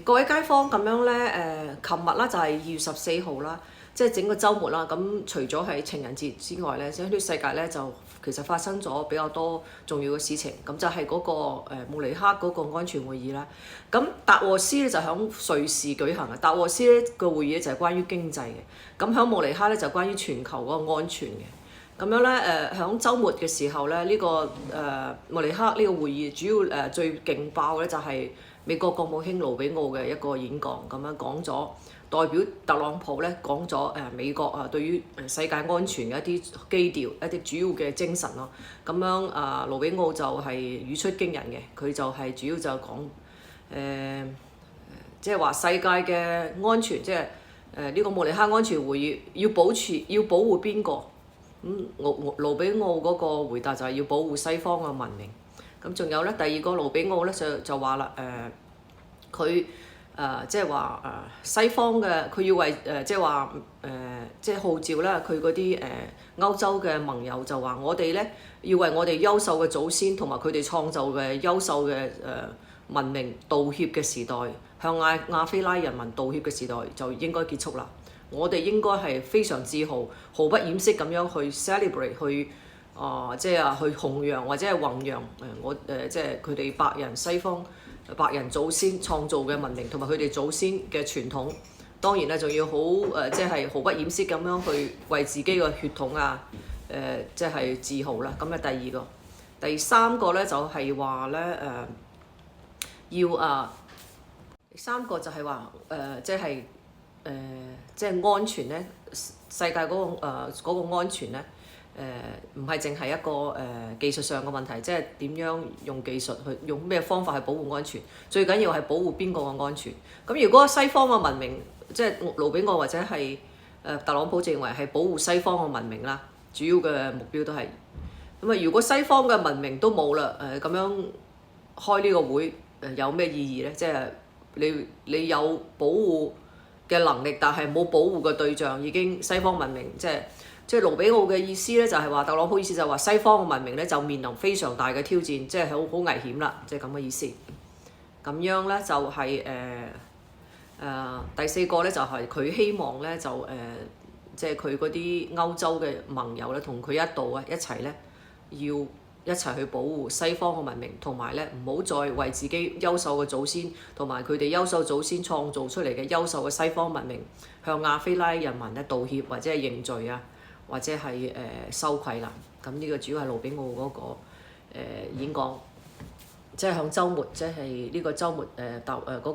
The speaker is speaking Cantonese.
各位街坊咁樣咧，琴日啦就係2月14號啦，即係整個週末啦。咁除咗係情人節之外咧，即係呢個世界咧就其實發生咗比較多重要嘅事情。咁就係嗰個慕尼黑嗰個安全會議啦。咁達沃斯咧就喺瑞士舉行嘅。達沃斯咧個會議咧就係關於經濟嘅。咁喺慕尼黑咧就關於全球嗰個安全嘅。咁樣咧喺週末嘅時候咧，呢個慕尼黑呢個會議主要最勁爆咧就係美國國務卿盧比奧嘅一個演講，咁樣講咗代表特朗普咧講咗美國對於世界安全嘅一啲基調、一啲主要嘅精神咯。咁樣盧比奧就係語出驚人嘅，佢就係主要就講即係話世界嘅安全，即係呢個慕尼黑安全會議要保護邊個？盧比奧嗰個回答就係要保護西方嘅文明。咁仲有咧，第二個盧比奧咧就話啦，佢即係話西方嘅佢要為即係話即係號召咧佢嗰啲歐洲嘅盟友就話我哋咧要為我哋優秀嘅祖先同埋佢哋創造嘅優秀嘅文明道歉嘅時代，向亞非拉人民道歉嘅時代就應該結束啦。我哋應該係非常自豪，毫不掩飾咁樣去 celebrate 去。即係去弘揚或者係弘揚即係佢哋白人西方白人祖先創造嘅文明同埋佢哋祖先嘅傳統。當然咧，仲要好即係毫不掩飾咁樣去為自己嘅血統即係自豪啦。咁第二個，第三個咧就係話咧要第三個就係話即係安全咧，世界嗰個安全咧。唔係淨係一個技術上嘅問題，即係點樣用技術去用咩方法去保護安全，最緊要係保護邊個嘅安全。咁如果西方嘅文明，即係盧比奧或者係特朗普認為係保護西方嘅文明啦，主要嘅目標都係咁啊。如果西方嘅文明都冇啦，咁樣開呢個會有咩意義咧？即係你有保護嘅能力，但係冇保護嘅對象，已經西方文明即係盧比奧嘅意思咧，就係話特朗普意思就係話西方嘅文明咧就面臨非常大嘅挑戰，即係好危險啦，即係咁嘅意思。咁樣咧就係第四個咧就係佢希望咧即係佢嗰啲歐洲嘅盟友咧同佢一齊咧要一齊去保護西方嘅文明，同埋咧唔好再為自己優秀嘅祖先同埋佢哋優秀祖先創造出嚟嘅優秀嘅西方文明向亞非拉人民咧道歉或者係認罪啊。或者係羞愧啦，咁呢個主要係盧比奧嗰個演講，即係響週末，即係呢個週末